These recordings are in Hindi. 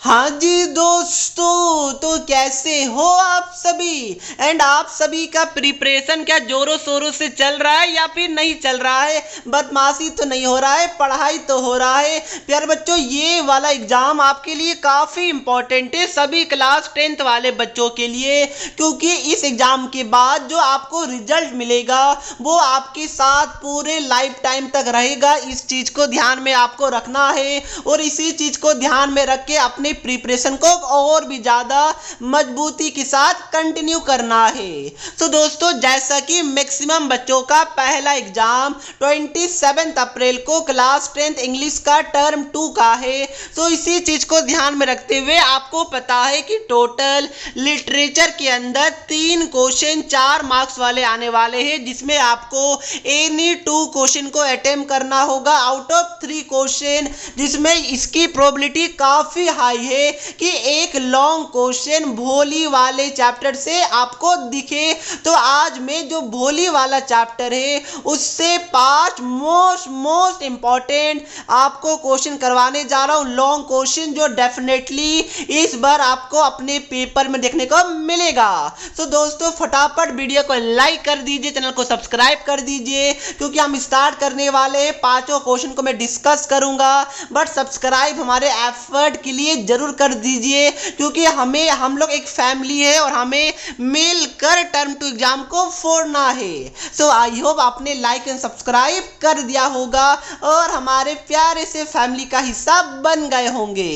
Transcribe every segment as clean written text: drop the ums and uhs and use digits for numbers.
हाँ जी दोस्तों, तो कैसे हो आप सभी। एंड आप सभी का प्रिपरेशन क्या जोरों शोरों से चल रहा है या फिर नहीं चल रहा है। बदमाशी तो नहीं हो रहा है, पढ़ाई तो हो रहा है। प्यारे बच्चों, ये वाला एग्जाम आपके लिए काफ़ी इंपॉर्टेंट है, सभी क्लास 10th वाले बच्चों के लिए, क्योंकि इस एग्जाम के बाद जो आपको रिजल्ट मिलेगा वो आपके साथ पूरे लाइफ टाइम तक रहेगा। इस चीज़ को ध्यान में आपको रखना है और इसी चीज़ को ध्यान में रख के अपने प्रिपरेशन को और भी ज्यादा मजबूती के साथ कंटिन्यू करना है। तो दोस्तों, जैसा कि मैक्सिमम बच्चों का पहला एग्जाम 27 अप्रैल को क्लास 10th इंग्लिश का टर्म 2 का है, तो इसी चीज को ध्यान में रखते हुए आपको पता है कि टोटल लिटरेचर के अंदर 3 क्वेश्चन 4 मार्क्स वाले आने वाले हैं, जिसमें आपको एनी 2 क्वेश्चन को अटेम्प्ट करना होगा आउट ऑफ 3 क्वेश्चन, जिसमें इसकी प्रोबेबिलिटी काफी हाई है कि एक लॉन्ग क्वेश्चन भोली वाले चैप्टर से आपको दिखे। तो आज मैं जो भोली वाला चैप्टर है उससे 5 मोस्ट इंपॉर्टेंट आपको क्वेश्चन करवाने जा रहा हूं, लॉन्ग क्वेश्चन जो डेफिनेटली इस बार आपको अपने पेपर में देखने को मिलेगा। तो दोस्तों, फटाफट वीडियो को लाइक कर दीजिए, चैनल को सब्सक्राइब कर दीजिए, क्योंकि हम स्टार्ट करने वाले हैं। 5 क्वेश्चन को मैं डिस्कस करूंगा, बट सब्सक्राइब हमारे एफर्ट के लिए जरूर कर दीजिए, क्योंकि हम लोग एक फैमिली है और हमें मिलकर टर्म 2 एग्जाम को फोड़ना है। सो आई होप आपने लाइक एंड सब्सक्राइब कर दिया होगा और हमारे प्यारे से फैमिली का हिस्सा बन गए होंगे।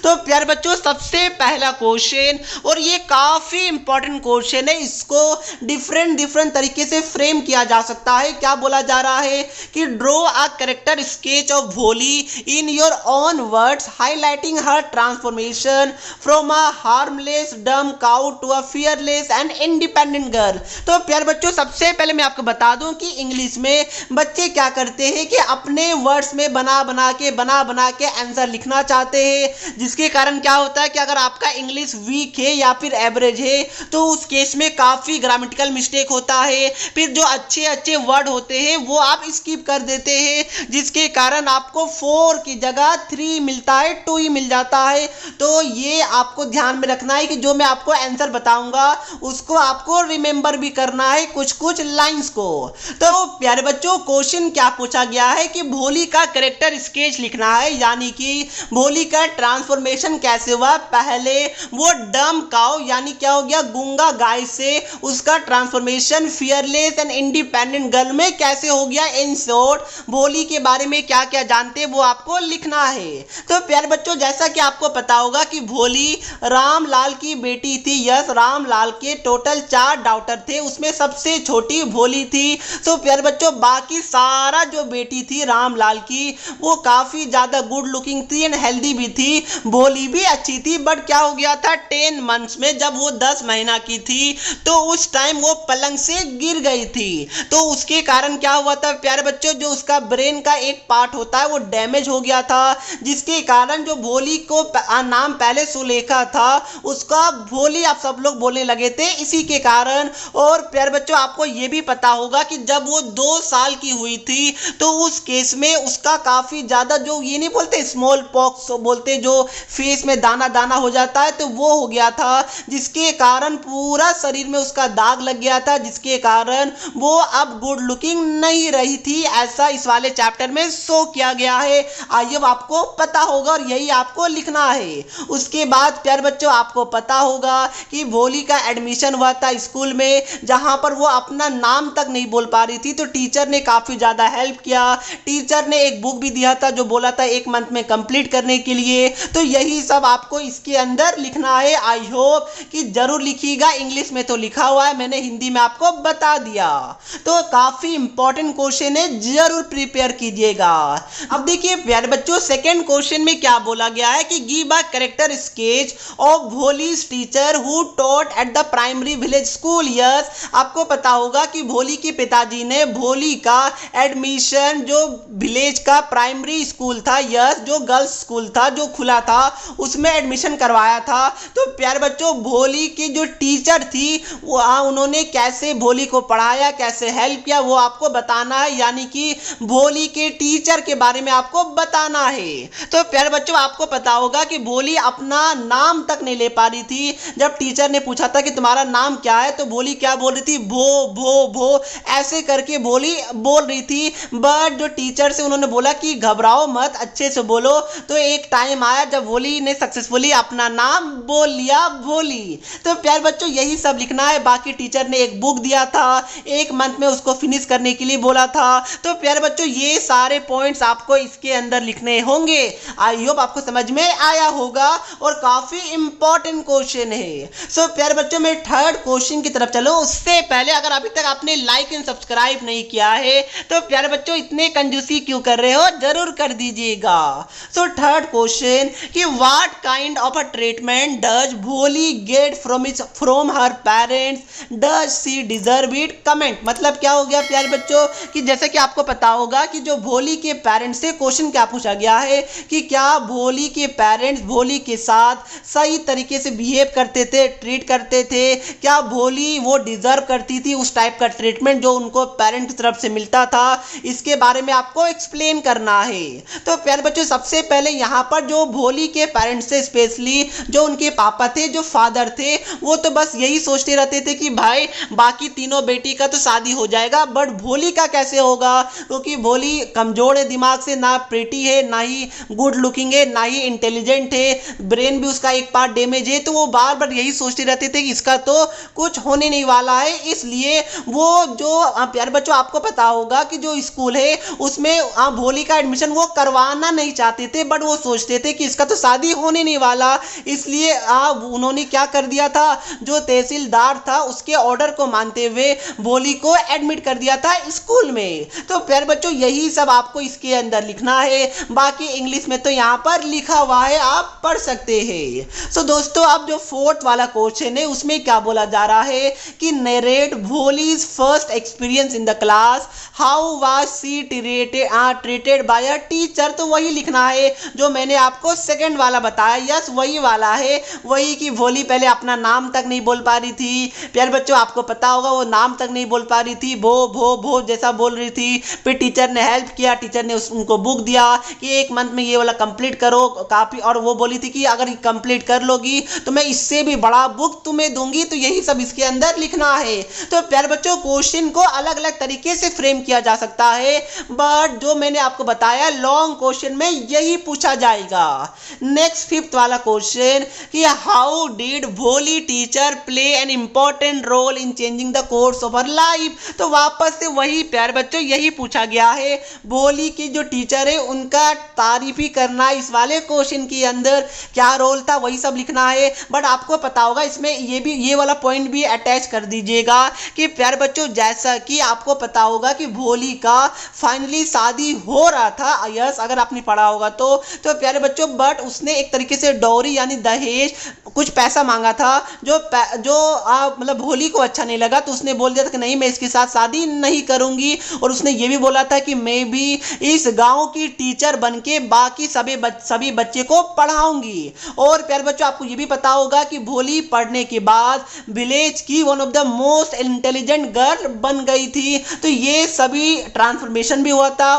तो प्यारे बच्चों, सबसे पहला क्वेश्चन, और ये काफी इंपॉर्टेंट क्वेश्चन है, इसको डिफरेंट तरीके से फ्रेम किया जा सकता है। क्या बोला जा रहा है कि draw a character sketch of Bholi in your own words highlighting her transformation from a harmless dumb cow to a fearless and independent girl. तो प्यारे बच्चों, सबसे पहले मैं आपको बता दूं कि इंग्लिश में बच्चे क्या करते हैं कि अपने वर्ड्स में बना बना के आंसर लिखना चाहते हैं, जिसके कारण क्या होता है कि अगर आपका इंग्लिश वीक है या फिर एवरेज है तो उस केस में काफी ग्रामेटिकल मिस्टेक होता है। फिर जो अच्छे वर्ड होते हैं वो आप स्किप कर देते हैं, जिसके कारण आपको 4 की जगह 3 मिलता है, 2 ही मिल जाता है। तो ये आपको ध्यान में रखना है कि जो मैं आपको आंसर बताऊंगा उसको आपको रिमेंबर भी करना है, कुछ लाइंस को। तो प्यारे बच्चों, क्वेश्चन क्या पूछा गया है कि भोली का कैरेक्टर स्केच लिखना है, यानी कि भोली का ट्रांसफॉर्मेशन कैसे हुआ। पहले वो डम काउ यानी क्या हो गया, गूंगा गाय से उसका transformation fearless and independent girl में कैसे हो गया। इन शॉर्ट, भोली के बारे में क्या क्या जानते हैं वो आपको लिखना है। तो प्यारे बच्चों, जैसा कि आपको पता होगा कि भोली रामलाल की बेटी थी। यस, रामलाल के टोटल 4 डॉटर थे, उसमें सबसे छोटी भोली थी। तो प्यारे बच्चों, बाकी सारा जो बेटी थी रामलाल की वो काफी ज्यादा गुड लुकिंग थी एंड हेल्दी भी थी। भोली भी अच्छी थी, बट क्या हो गया था 10 मंथ्स में, जब वो 10 महीना की थी तो उस टाइम वो पलंग से गिर गई थी। तो उसके कारण क्या हुआ था प्यारे बच्चों, जो उसका ब्रेन का एक पार्ट होता है वो डैमेज हो गया था, जिसके कारण जो भोली को नाम पहले सुलेखा था उसका भोली आप सब लोग बोलने लगे थे, इसी के कारण। और प्यारे बच्चों, आपको ये भी पता होगा कि जब वो 2 साल की हुई थी तो उस केस में उसका काफी ज्यादा, जो ये नहीं बोलते स्मॉल पॉक्स बोलते, जो फेस में दाना दाना हो जाता है, तो वो हो गया था, जिसके कारण पूरा शरीर में उसका दाग लग गया था, जिसके कारण वो अब गुड लुकिंग नहीं रही थी। ऐसा इस वाले चैप्टर में शो किया गया है। आइए, आपको पता होगा और यही आपको लिखना है। उसके बाद प्यारे बच्चों, आपको पता होगा कि भोली का एडमिशन हुआ था स्कूल में, जहां पर वो अपना नाम तक नहीं बोल पा रही थी, तो टीचर ने काफी ज्यादा हेल्प किया। टीचर ने एक बुक भी दिया था जो बोला था 1 मंथ में कंप्लीट करने के लिए। तो यही सब आपको इसके अंदर लिखना है। आई होप कि जरूर लिखिएगा, इंग्लिश में तो लिखा हुआ है, मैंने हिंदी में आपको बता दिया। तो काफी इंपॉर्टेंट क्वेश्चन है, जरूर प्रिपेयर कीजिएगा। अब देखिए प्यारे बच्चों, सेकंड क्वेश्चन में क्या बोला गया है कि give a character sketch of Bholi's teacher who taught at the primary village school. Yes, आपको पता होगा कि भोली के पिताजी ने भोली का एडमिशन जो विलेज का प्राइमरी स्कूल था, यस, जो गर्ल्स स्कूल था जो खुला था, उसमें एडमिशन करवाया था। तो प्यारे बच्चों, भोली की जो टीचर थी वो उन्होंने कैसे भोली को पढ़ाया, कैसे हेल्प किया, वो आपको बताना है, यानी कि भोली के टीचर के बारे में आपको बताना है। तो प्यारे बच्चों, आपको पता होगा कि भोली अपना नाम तक नहीं ले पा रही थी। जब टीचर ने पूछा था कि तुम्हारा नाम क्या है, तो भोली क्या बोल रही थी, भो भो भो ऐसे करके भोली बोल रही थी। बट जो टीचर से उन्होंने बोला कि घबराओ मत, अच्छे से बोलो, तो एक टाइम आया जब भोली ने सक्सेसफुली अपना नाम बोल लिया, भोली। तो प्यारे बच्चों यही सब लिखना है। बाकी टीचर ने एक बुक दिया था, 1 मंथ में उसको फिनिश करने के लिए बोला था। तो प्यारे बच्चों ये सारे पॉइंट्स आपको इसके अंदर लिखने होंगे। आई होप आपको समझ में आया होगा और काफी इंपॉर्टेंट क्वेश्चन है। सो प्यारे बच्चों मैं थर्ड क्वेश्चन की तरफ चलो। उससे पहले अगर अभी तक आपने लाइक एंड सब्सक्राइब नहीं किया है तो प्यारे बच्चों इतने कंजूसी क्यों कर रहे हो, जरूर कर दीजिएगा। सो थर्ड क्वेश्चन कि what kind of a treatment does Bholi get from her parents, does she deserve it, comment. मतलब क्या हो गया प्यारे बच्चों कि जैसे कि आपको पता होगा कि जो भोली के पेरेंट्स से क्वेश्चन क्या पूछा गया है कि क्या भोली के पेरेंट्स भोली के साथ सही तरीके से बिहेव करते थे, ट्रीट करते थे, क्या भोली वो डिजर्व करती थी उस टाइप का ट्रीटमेंट जो उनको पेरेंट की तरफ से मिलता था। इसके बारे में आपको एक्सप्लेन करना है। तो प्यारे बच्चों सबसे पहले यहाँ पर जो भोली के पेरेंट्स से स्पेशली जो उनके पापा थे, जो फादर थे, वो तो बस यही सोचते रहते थे कि भाई बाकी तीनों बेटी का तो शादी हो जाएगा बट भोली का कैसे होगा, क्योंकि भोली कमजोर है दिमाग से, ना प्रेटी है, ना ही गुड लुकिंग है, ना ही इंटेलिजेंट है, ब्रेन भी उसका एक पार्ट डैमेज है। तो वो बार बार यही सोचते रहते थे कि इसका तो कुछ होने नहीं वाला है। इसलिए वो जो प्यारे बच्चों आपको पता होगा कि जो स्कूल है उसमें भोली का एडमिशन वो करवाना नहीं चाहते थे, बट वो सोचते थे कि इसका तो शादी होने नहीं वाला। इसलिए उन्होंने क्या कर दिया था, जो तहसीलदार था उसके ऑर्डर को मानते हुए भोली को एडमिट कर दिया था स्कूल में। तो प्यारे बच्चों यही सब आपको इसके अंदर लिखना है। बाकी इंग्लिश में तो यहाँ पर लिखा हुआ है, आप पढ़ सकते हैं। सो दोस्तों अब जो फोर्थ वाला क्वेश्चन है उसमें क्या बोला जा रहा है कि narrate Bholi's first experience in the class, how was she treated by a teacher. तो वही लिखना है जो मैंने आपको सेकंड वाला बताया। यस वही वाला है, वही कि भोली पहले अपना नाम तक नहीं बोल पा रही थी। प्यारे बच्चों आपको पता होगा वो नाम तक नहीं बोल पा रही थी, भो भो भो जैसा बोल रही थी। फिर टीचर ने हेल्प किया, टीचर ने उनको बुक दिया कि 1 मंथ में ये वाला कंप्लीट करो काफी, और वो बोली थी कि अगर कंप्लीट कर लोगी तो मैं इससे भी बड़ा बुक तुम्हें दूंगी। तो यही सब इसके अंदर लिखना है। तो प्यारे बच्चों क्वेश्चन को अलग अलग तरीके से फ्रेम किया जा सकता है, बट जो मैंने आपको बताया लॉन्ग क्वेश्चन में यही पूछा जाएगा। नेक्स्ट फिफ्थ वाला क्वेश्चन कि how did Bholi teacher play an important role in changing the course of her life. तो वापस से वही प्यारे बच्चों यही पूछा गया है। भोली की जो टीचर है उनका तारीफ ही करना इस वाले क्वेश्चन के अंदर क्या रोल था वही सब लिखना है। बट आपको पता होगा इसमें ये वाला पॉइंट भी अटैच कर दीजिएगा कि प्यारे बच्चों जैसा कि आपको पता होगा कि भोली का फाइनली शादी हो रहा था, यस अगर आपने पढ़ा होगा तो प्यारे बच्चों, बट उसने एक तरीके से डॉरी यानी दहेज कुछ पैसा मांगा था जो मतलब भोली को अच्छा नहीं लगा। तो उसने बोल दिया था कि नहीं मैं इसके साथ शादी नहीं करूंगी, और उसने ये भी बोला था कि मैं भी इस गांव की टीचर बनके बाकी सभी बच्चे को पढ़ाऊंगी। और प्यारे बच्चों आपको ये भी पता होगा कि भोली पढ़ने के बाद विलेज की one of the most intelligent girl बन गई थी। तो ये सभी ट्रांसफॉर्मेशन भी हुआ था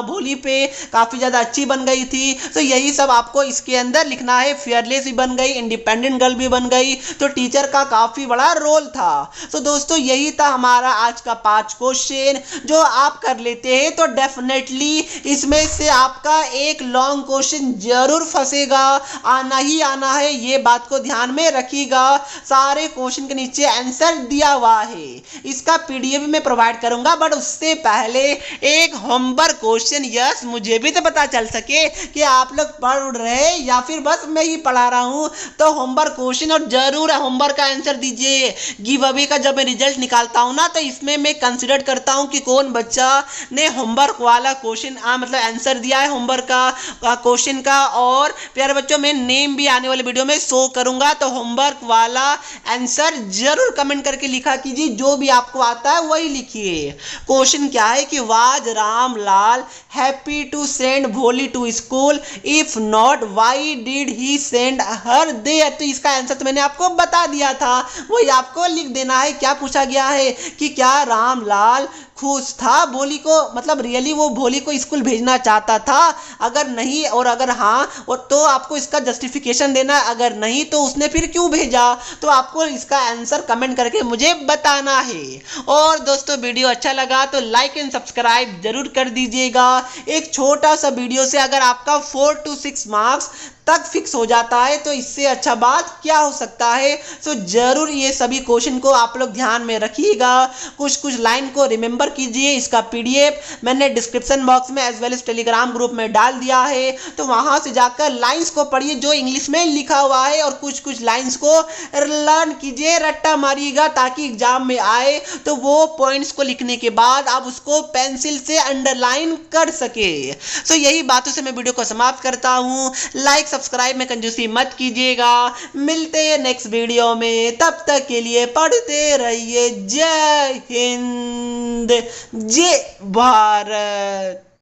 भोली पे, काफी ज्यादा अच्छी बन गई थी। तो यही सब आपको इसके अंदर लिखना है। फेयरलेस भी बन गई, इंडिपेंडेंट गर्ल भी बन गई। तो टीचर का काफी बड़ा रोल था। तो दोस्तों यही था हमारा आज का 5 क्वेश्चन जो आप कर लेते हैं तो डेफिनेटली इसमें से आपका एक लॉन्ग क्वेश्चन जरूर फंसेगा, आना ही आना है, ये बात को ध्यान में रखिएगा। सारे क्वेश्चन के नीचे आंसर दिया हुआ है, इसका पीडीएफ मैं प्रोवाइड करूंगा। बट उससे पहले एक होमवर्क क्वेश्चन, यस मुझे भी तो पता चल सके कि आप लोग पढ़ रहे या फिर बस मैं ही पढ़ा रहा हूं। तो होमवर्क क्वेश्चन और जरूर होमवर्क का आंसर दीजिए। गिव अवे का जब मैं रिजल्ट निकालता हूं ना तो इसमें मैं कंसिडर करता हूं कि कौन बच्चा ने होमवर्क वाला क्वेश्चन मतलब आंसर दिया है होमवर्क का क्वेश्चन का। और प्यारे बच्चों मैं नेम भी आने वाले वीडियो में शो करूंगा। तो होमवर्क वाला आंसर जरूर कमेंट करके लिखा कीजिए, जो भी आपको आता है वही लिखिए। क्वेश्चन क्या है कि was Ramlal happy to send Bholi to school, if not why did he send her there. तो इसका आंसर तो मैंने आपको बता दिया था, वही आपको लिख देना है। क्या पूछा गया है कि क्या रामलाल खुश था भोली को, मतलब रियली वो भोली को स्कूल भेजना चाहता था? अगर नहीं और अगर हाँ तो आपको इसका जस्टिफिकेशन देना है, अगर नहीं तो उसने फिर क्यों भेजा? तो आपको इसका आंसर कमेंट करके मुझे बताना है। और दोस्तों वीडियो अच्छा लगा तो लाइक एंड सब्सक्राइब जरूर कर दीजिएगा। एक छोटा सा वीडियो से अगर आपका 4 to 6 मार्क्स तक फिक्स हो जाता है तो इससे अच्छा बात क्या हो सकता है। तो जरूर ये सभी क्वेश्चन को आप लोग ध्यान में रखिएगा, कुछ कुछ लाइन को रिमेंबर कीजिए। इसका पीडीएफ मैंने डिस्क्रिप्शन बॉक्स में as well as Telegram group में डाल दिया है, तो वहां से जाकर लाइंस को पढ़िए जो इंग्लिश में लिखा हुआ है और कुछ कुछ लाइंस को लर्न कीजिए, रट्टा मारिएगा ताकि एग्जाम में आए तो वो पॉइंट्स को लिखने के बाद आप उसको पेंसिल से अंडरलाइन कर सके। तो यही बातों से मैं वीडियो को समाप्त करता हूँ। लाइक सब्सक्राइब में कंजूसी मत कीजिएगा। मिलते हैं नेक्स्ट वीडियो में, तब तक के लिए पढ़ते रहिए। जय हिंद, जय भारत।